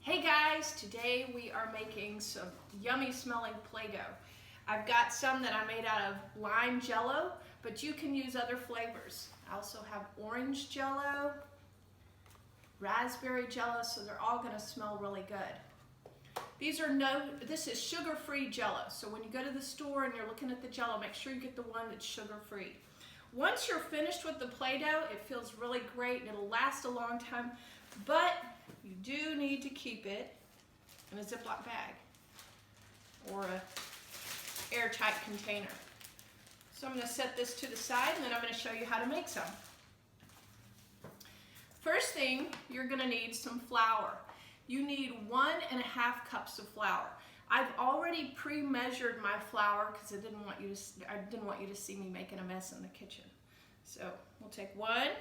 Hey guys, today we are making some yummy smelling Play-Doh. I've got some that I made out of lime Jello, but you can use other flavors. I also have orange Jello, raspberry Jello, so they're all gonna smell really good. This is sugar-free Jello, so when you go to the store and you're looking at the Jello, make sure you get the one that's sugar-free. Once you're finished with the Play-Doh, it feels really great and it'll last a long time, but you do need to keep it in a Ziploc bag or an airtight container. So I'm going to set this to the side and then I'm going to show you how to make some. First thing, you're going to need some flour. You need 1.5 cups of flour. I've already pre-measured my flour because I didn't want you to see me making a mess in the kitchen. So we'll take 1.5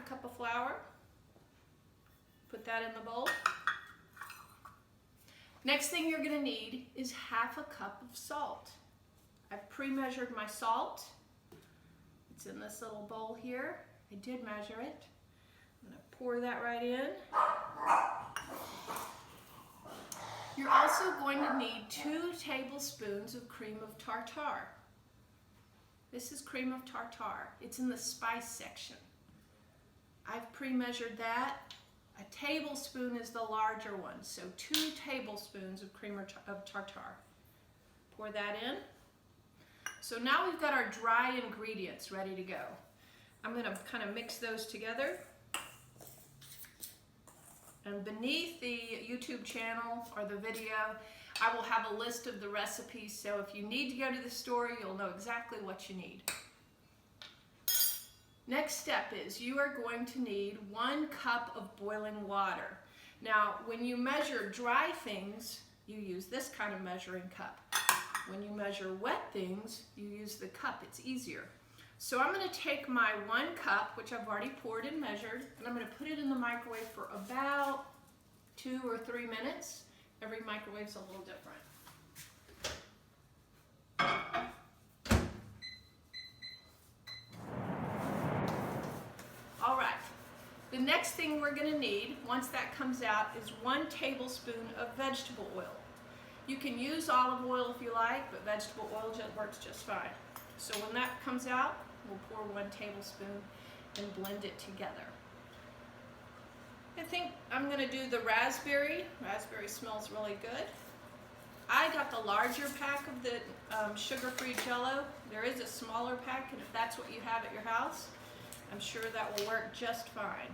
cup of flour, put that in the bowl. Next thing you're going to need is 1/2 cup of salt. I've pre-measured my salt. It's in this little bowl here. I did measure it. I'm going to pour that right in. You're also going to need 2 tablespoons of cream of tartar. This is cream of tartar. It's in the spice section. I've pre-measured that. A tablespoon is the larger one, so 2 tablespoons of cream of tartar. Pour that in. So now we've got our dry ingredients ready to go. I'm going to kind of mix those together. And beneath the YouTube channel or the video, I will have a list of the recipes, so if you need to go to the store, you'll know exactly what you need. Next step is you are going to need 1 cup of boiling water. Now, when you measure dry things, you use this kind of measuring cup. When you measure wet things, you use the cup. It's easier. So I'm going to take my 1 cup, which I've already poured and measured, and I'm going to put it in the microwave for about 2 or 3 minutes. Every microwave's a little different. All right, the next thing we're going to need, once that comes out, is 1 tablespoon of vegetable oil. You can use olive oil if you like, but vegetable oil works just fine. So when that comes out, we'll pour 1 tablespoon and blend it together. I think I'm going to do the raspberry. Raspberry smells really good. I got the larger pack of the sugar-free Jello. There is a smaller pack, and if that's what you have at your house, I'm sure that will work just fine.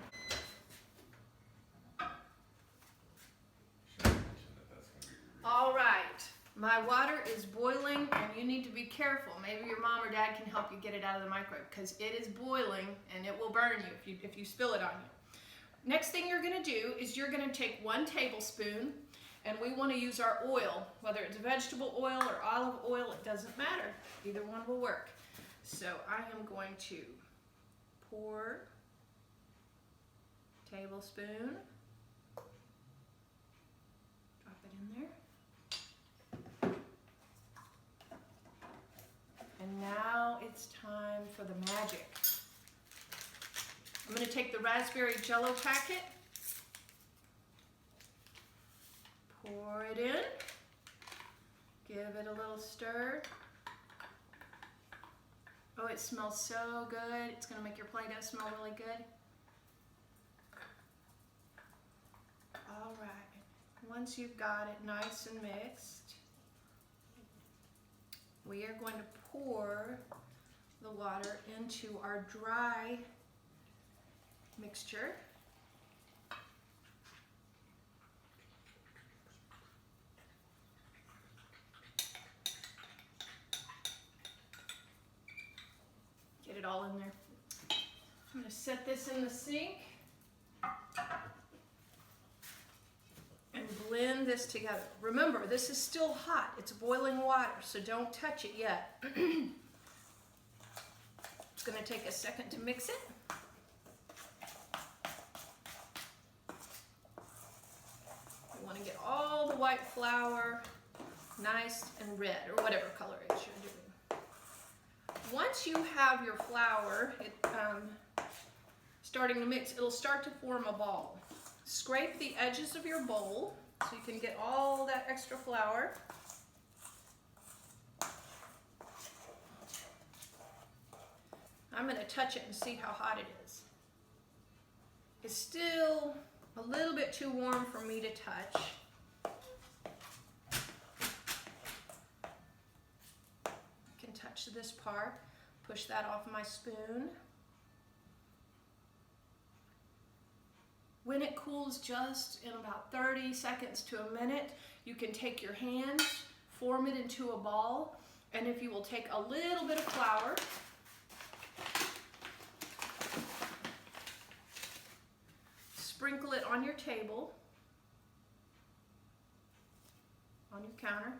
All right, my water is boiling and you need to be careful. Maybe your mom or dad can help you get it out of the microwave because it is boiling and it will burn you if you spill it on you. Next thing you're going to do is you're going to take 1 tablespoon and we want to use our oil, whether it's vegetable oil or olive oil, it doesn't matter. Either one will work. So I am going to pour tablespoon, drop it in there. And now it's time for the magic. I'm going to take the raspberry Jello packet, pour it in, give it a little stir. Oh, it smells so good. It's going to make your Play-Doh smell really good. All right. Once you've got it nice and mixed, we are going to pour the water into our dry mixture. Get it all in there. I'm going to set this in the sink and blend this together. Remember, this is still hot. It's boiling water, so don't touch it yet. It's going to take a second to mix it. We want to get all the white flour nice and red, or whatever color it is you're doing. Once you have your flour starting to mix, it'll start to form a ball. Scrape the edges of your bowl so you can get all that extra flour. I'm going to touch it and see how hot it is. It's still a little bit too warm for me to touch. I can touch this part, push that off my spoon. When it cools just in about 30 seconds to a minute, you can take your hands, form it into a ball, and if you will take a little bit of flour, sprinkle it on your table, on your counter,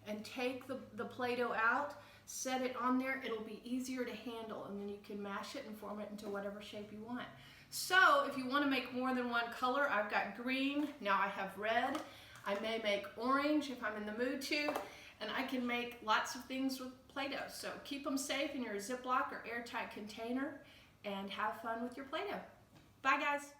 and take the Play-Doh out, set it on there. It'll be easier to handle, and then you can mash it and form it into whatever shape you want. So if you want to make more than one color, I've got green, now I have red. I may make orange if I'm in the mood to, and I can make lots of things with Play-Doh. So keep them safe in your Ziploc or airtight container and have fun with your Play-Doh. Bye guys.